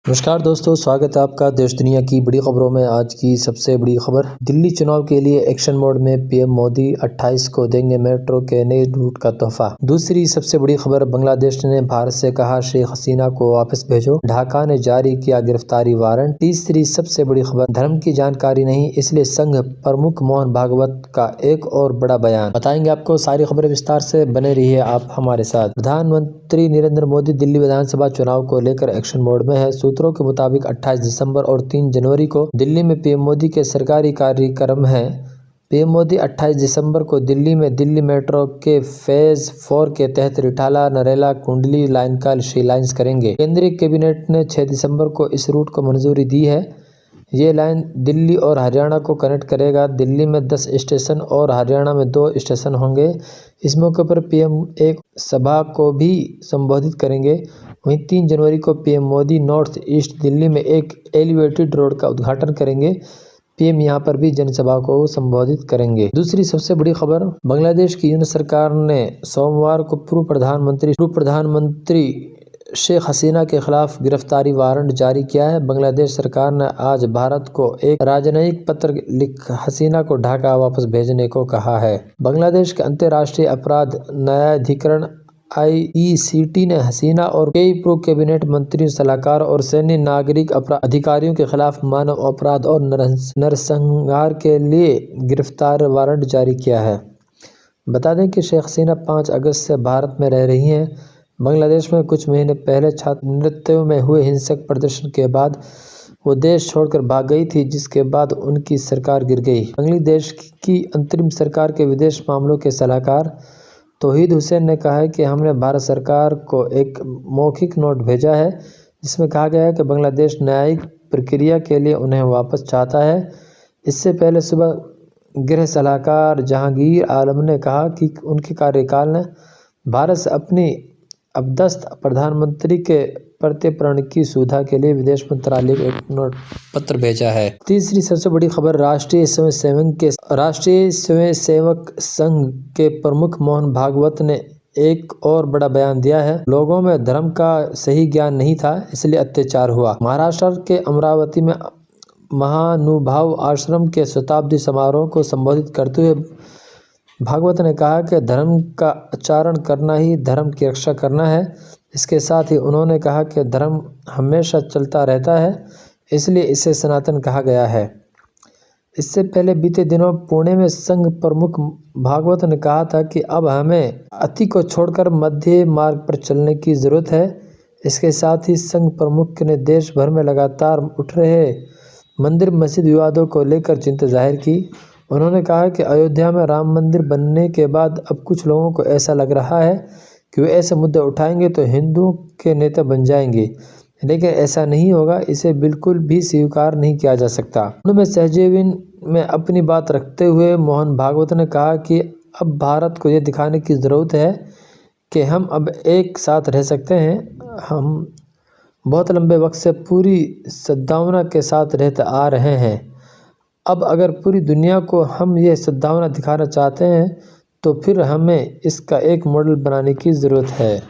नमस्कार दोस्तों, स्वागत है आपका देश दुनिया की बड़ी खबरों में। आज की सबसे बड़ी खबर, दिल्ली चुनाव के लिए एक्शन मोड में पीएम मोदी 28 को देंगे मेट्रो के नए रूट का तोहफा। दूसरी सबसे बड़ी खबर, बांग्लादेश ने भारत से कहा शेख हसीना को वापस भेजो, ढाका ने जारी किया गिरफ्तारी वारंट। तीसरी सबसे बड़ी खबर, धर्म की जानकारी नहीं इसलिए संघ प्रमुख मोहन भागवत का एक और बड़ा बयान। बताएंगे आपको सारी खबरें विस्तार से, बने रहिए आप हमारे साथ। प्रधानमंत्री नरेंद्र मोदी दिल्ली विधानसभा चुनाव को लेकर एक्शन मोड में है। सूत्रों के मुताबिक 28 दिसंबर और 3 जनवरी को दिल्ली में पीएम मोदी के सरकारी कार्यक्रम है। पीएम मोदी 28 दिसंबर को दिल्ली में दिल्ली मेट्रो के फेज 4 के तहत रिठाला नरेला कुंडली लाइन का शिलान्यास करेंगे। केंद्रीय कैबिनेट ने 6 दिसंबर को इस रूट को मंजूरी दी है। ये लाइन दिल्ली और हरियाणा को कनेक्ट करेगा। दिल्ली में 10 स्टेशन और हरियाणा में 2 स्टेशन होंगे। इस मौके पर पीएम एक सभा को भी संबोधित करेंगे। वहीं 3 जनवरी को PM Modi north east Delhi में एक एलिवेटेड रोड का उद्घाटन करेंगे। पीएम यहां पर भी जनसभा को संबोधित करेंगे। दूसरी सबसे बड़ी खबर, बांग्लादेश की यूनियन सरकार ने सोमवार को पूर्व प्रधानमंत्री शेख हसीना के खिलाफ गिरफ्तारी वारंट जारी किया है। बांग्लादेश सरकार ने आज भारत को एक राजनयिक पत्र लिख हसीना को ढाका वापस भेजने को कहा है। बांग्लादेश के अंतर्राष्ट्रीय अपराध न्यायाधिकरण IECT ने हसीना और कई पूर्व कैबिनेट मंत्रियों, सलाहकार और सैन्य नागरिक अधिकारियों के खिलाफ मानव अपराध और नरसंहार के लिए गिरफ्तार वारंट जारी किया है। बता दें कि शेख हसीना 5 अगस्त से भारत में रह रही हैं। बांग्लादेश में कुछ महीने पहले छात्र नृत्यों में हुए हिंसक प्रदर्शन के बाद वो देश छोड़कर भाग गई थी, जिसके बाद उनकी सरकार गिर गई। बांग्लादेश की अंतरिम सरकार के विदेश मामलों के सलाहकार तौहीद हुसैन ने कहा है कि हमने भारत सरकार को एक मौखिक नोट भेजा है जिसमें कहा गया है कि बांग्लादेश न्यायिक प्रक्रिया के लिए उन्हें वापस चाहता है। इससे पहले सुबह गृह सलाहकार जहांगीर आलम ने कहा कि उनके कार्यकाल ने भारत से अपनी अपदस्थ प्रधानमंत्री के प्रत्यर्पण की सुविधा के लिए विदेश मंत्रालय को एक नोट पत्र भेजा है। तीसरी सबसे बड़ी खबर, राष्ट्रीय स्वयंसेवक संघ के प्रमुख मोहन भागवत ने एक और बड़ा बयान दिया है। लोगों में धर्म का सही ज्ञान नहीं था इसलिए अत्याचार हुआ। महाराष्ट्र के अमरावती में महानुभाव आश्रम के शताब्दी समारोह को संबोधित करते हुए भागवत ने कहा कि धर्म का आचरण करना ही धर्म की रक्षा करना है। इसके साथ ही उन्होंने कहा कि धर्म हमेशा चलता रहता है, इसलिए इसे सनातन कहा गया है। इससे पहले बीते दिनों पुणे में संघ प्रमुख भागवत ने कहा था कि अब हमें अति को छोड़कर मध्य मार्ग पर चलने की जरूरत है। इसके साथ ही संघ प्रमुख ने देश भर में लगातार उठ रहे मंदिर मस्जिद विवादों को लेकर चिंता जाहिर की। उन्होंने कहा कि अयोध्या में राम मंदिर बनने के बाद अब कुछ लोगों को ऐसा लग रहा है कि वे ऐसे मुद्दे उठाएंगे तो हिंदुओं के नेता बन जाएंगे, लेकिन ऐसा नहीं होगा। इसे बिल्कुल भी स्वीकार नहीं किया जा सकता। उन्होंने सहजीवन में अपनी बात रखते हुए मोहन भागवत ने कहा कि अब भारत को यह दिखाने की ज़रूरत है कि हम अब एक साथ रह सकते हैं। हम बहुत लंबे वक्त से पूरी सद्भावना के साथ रहते आ रहे हैं। अब अगर पूरी दुनिया को हम ये सद्भावना दिखाना चाहते हैं तो फिर हमें इसका एक मॉडल बनाने की ज़रूरत है।